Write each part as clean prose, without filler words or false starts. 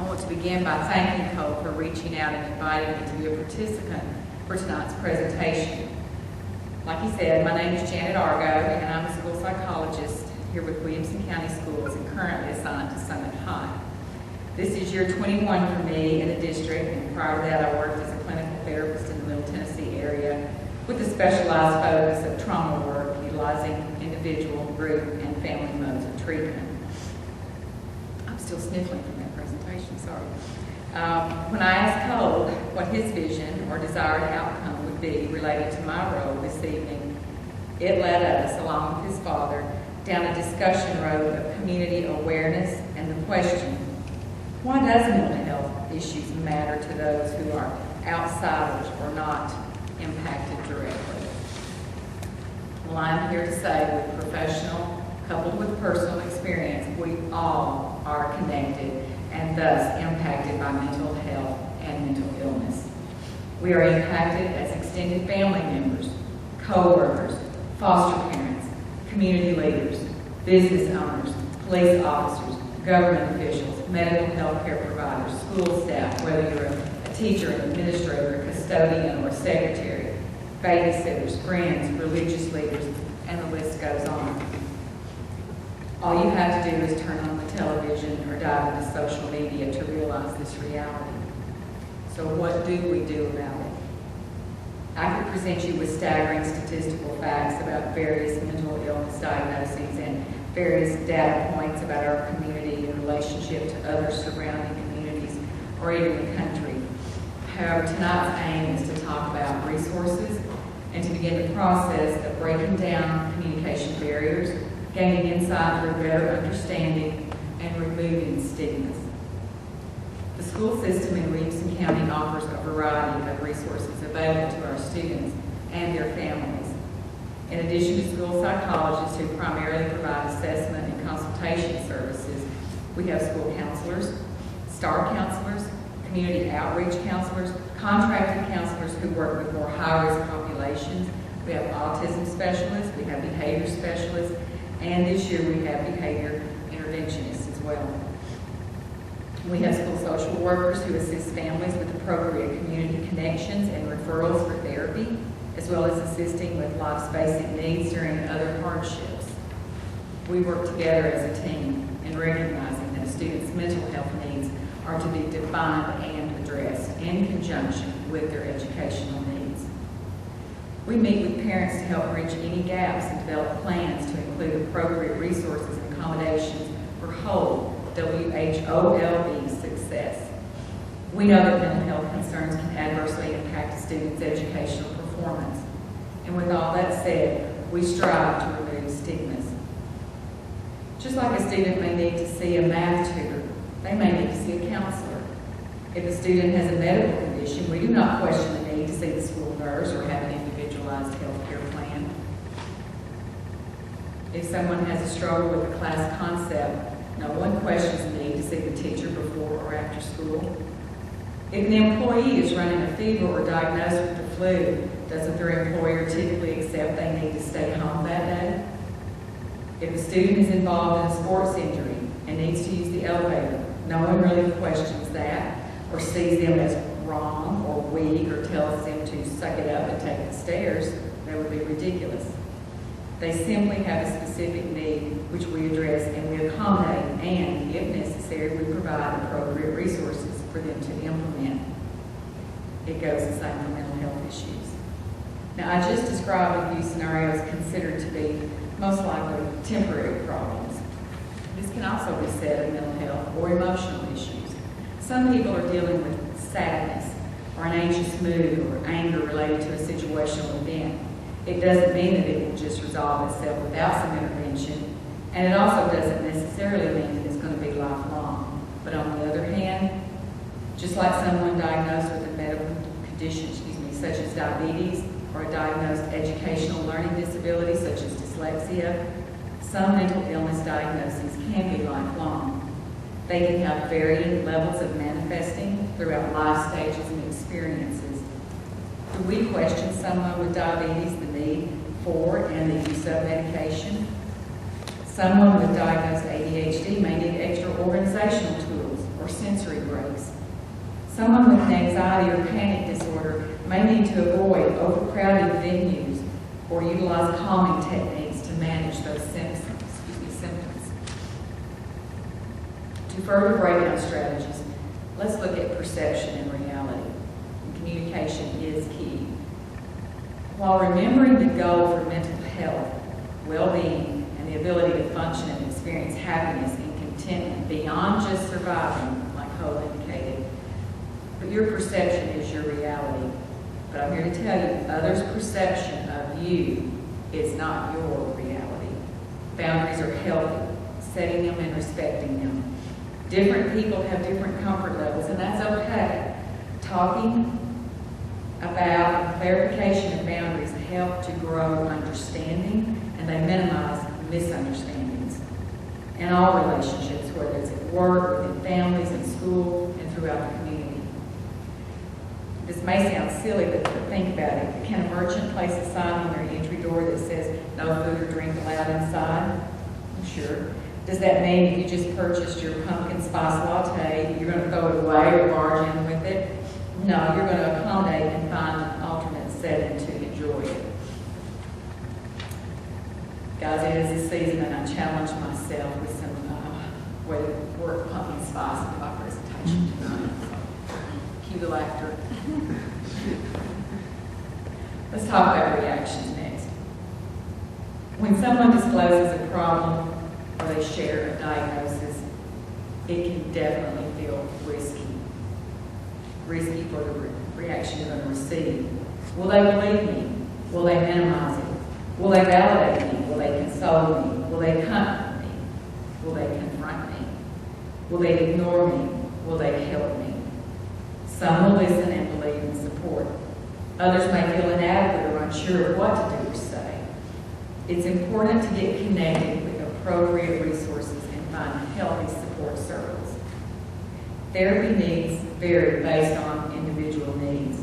want to begin by thanking Cole for reaching out and inviting me to be a participant for tonight's presentation. Like he said, my name is Janet Argo, and I'm a school psychologist here with Williamson County Schools and currently assigned to Summit High. This is year 21 for me in the district, and prior to that I worked as a clinical therapist in the Middle Tennessee area with a specialized focus of trauma work utilizing individual, group, and family modes of treatment. I'm still sniffling from that presentation, sorry. When I asked Cole what his vision or desired outcome would be related to my role this evening, it led us, along with his father, down a discussion road of community awareness and the question, why does mental health issues matter to those who are outsiders or not impacted directly? Well, I'm here to say with professional, coupled with personal experience, we all are connected and thus impacted by mental health and mental illness. We are impacted as extended family members, co-workers, foster parents, community leaders, business owners, police officers, government officials, medical health care providers, school staff, whether you're a teacher, an administrator, a custodian, or a secretary, babysitters, friends, religious leaders, and the list goes on. All you have to do is turn on the television or dive into social media to realize this reality. So what do we do about it? I could present you with staggering statistical facts about various mental illness diagnoses and various data points about our community in relationship to other surrounding communities or even the country. However, tonight's aim is to talk about resources and to begin the process of breaking down communication barriers, gaining insight through better understanding, and removing stigmas. The school system in Williamson County offers a variety of resources available to our students and their families. In addition to school psychologists who primarily provide assessment and consultation services, we have school counselors, STAR counselors, community outreach counselors, contracted counselors who work with more high-risk populations. We have autism specialists, we have behavior specialists, and this year we have behavior interventionists as well. We have school social workers who assist families with appropriate community connections and referrals for therapy, as well as assisting with life's basic needs during other hardships. We work together as a team in recognizing that students' mental health needs are to be defined and addressed in conjunction with their educational needs. We meet with parents to help bridge any gaps and develop plans to include appropriate resources and accommodations for whole, WHOLE success. We know that mental health concerns can adversely impact a student's educational performance. And with all that said, we strive to remove stigmas. Just like a student may need to see a math tutor, they may need to see a counselor. If a student has a medical condition, we do not question the need to see the school nurse or have an individualized health care plan. If someone has a struggle with a class concept, no one questions the need to see the teacher before or after school. If an employee is running a fever or diagnosed with the flu, doesn't their employer typically accept they need to stay home that day? If a student is involved in a sports injury and needs to use the elevator, no one really questions that or sees them as wrong or weak or tells them to suck it up and take the stairs. That would be ridiculous. They simply have a specific need which we address and we accommodate, and if necessary, we provide appropriate resources for them to implement. It goes the same for mental health issues. Now, I just described a few scenarios considered to be most likely temporary problems. This can also be said of mental health or emotional issues. Some people are dealing with sadness or an anxious mood or anger related to a situational event. It doesn't mean that it will just resolve itself without some intervention, and it also doesn't necessarily mean that it's going to be lifelong. But on the other hand, just like someone diagnosed with a medical condition, such as diabetes or a diagnosed educational learning disability such as dyslexia, some mental illness diagnoses can be lifelong. They can have varying levels of manifesting throughout life stages and experiences. Do we question someone with diabetes the need for and the use of medication? Someone with diagnosed ADHD may need extra organizational tools or sensory breaks. anxiety or panic disorder may need to avoid overcrowded venues or utilize calming techniques to manage those symptoms. To further break down strategies, let's look at perception and reality. And communication is key. While remembering the goal for mental health, well-being, and the ability to function and experience happiness and contentment beyond just surviving, like Cole indicated, but your perception is your reality. But I'm here to tell you, others' perception of you is not your reality. Boundaries are healthy, setting them and respecting them. Different people have different comfort levels, and that's okay. Talking about and clarification of boundaries help to grow understanding, and they minimize misunderstandings in all relationships, whether it's at work, within families, in school, and throughout the community. This may sound silly, but think about it. Can a merchant place a sign on their entry door that says, "No food or drink allowed inside"? Sure. Does that mean if you just purchased your pumpkin spice latte, you're going to throw it away or barge in with it? No, you're going to accommodate and find an alternate setting to enjoy it. Guys, it is a season, and I challenge myself with some way to work pumpkin spice in my presentation tonight. Cue the laughter. Let's talk about reactions next. When someone discloses a problem or they share a diagnosis, it can definitely feel risky. Risky for the reaction you're going to receive. Will they believe me? Will they minimize it? Will they validate me? Will they console me? Will they comfort me? Will they confront me? Will they ignore me? Will they help me? Some will listen and believe and support. Others may feel inadequate or unsure of what to do or say. It's important to get connected with appropriate resources and find healthy support circles. Therapy needs vary based on individual needs.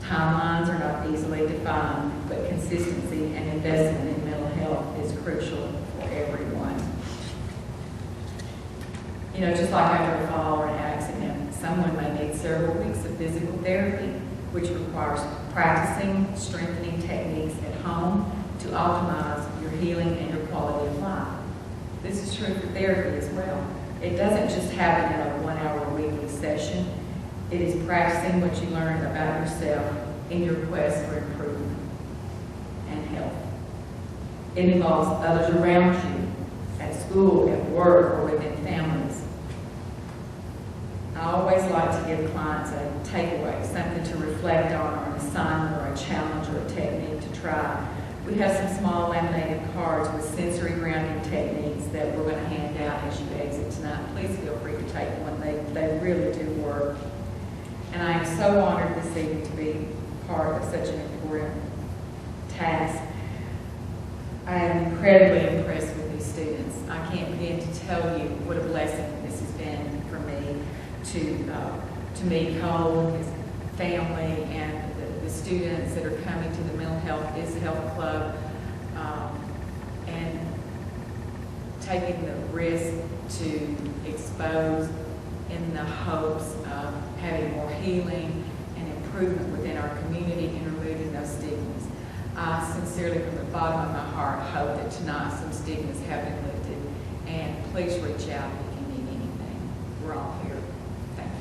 Timelines are not easily defined, but consistency and investment in mental health is crucial for everyone. You know, just like after a fall or an accident, someone may need several weeks of physical therapy, which requires practicing strengthening techniques at home to optimize your healing and your quality of life. This is true for therapy as well. It doesn't just happen in a 1 hour weekly session. It is practicing what you learn about yourself in your quest for improvement and health. It involves others around you, at school, at work, or within families. I always like to give clients a takeaway, something to reflect on, or an assignment, or a challenge, or a technique to try. We have some small laminated cards with sensory grounding techniques that we're going to hand out as you exit tonight. Please feel free to take one. They really do work. And I am so honored this evening to be part of such an important task. I am incredibly impressed with these students. I can't begin to tell you what a blessing this has been for me to meet Cole, his family, and the students that are coming to the Mental Health is Health Club, and taking the risk to expose in the hopes of having more healing and improvement within our community and removing those stigmas. I sincerely, from the bottom of my heart, hope that tonight some stigmas have been lifted, and please reach out if you need anything. We're all here. Thank you.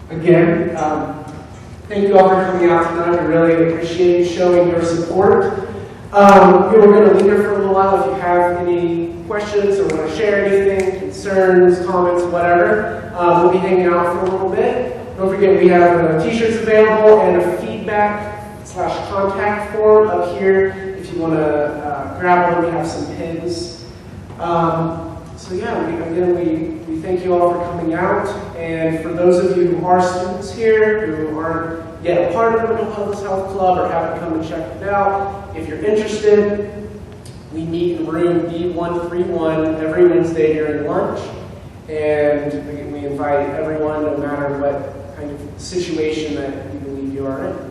Again, thank you all for coming out tonight. I really appreciate showing your support. We're going to leave here for a little while. If you have any questions or want to share anything, concerns, comments, whatever, we'll be hanging out for a little bit. Don't forget we have t-shirts available and a feedback/contact form up here if you want to grab one. We have some pins. So yeah, we thank you all for coming out, and for those of you who are students here, who aren't yet a part of the Mental Health Club or haven't come and checked it out, if you're interested, we meet in room B131 every Wednesday during lunch. And we invite everyone, no matter what kind of situation that you believe you are in.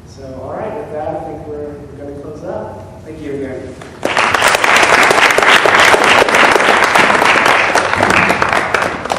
So, all right, with that, I think we're going to close up. Thank you again.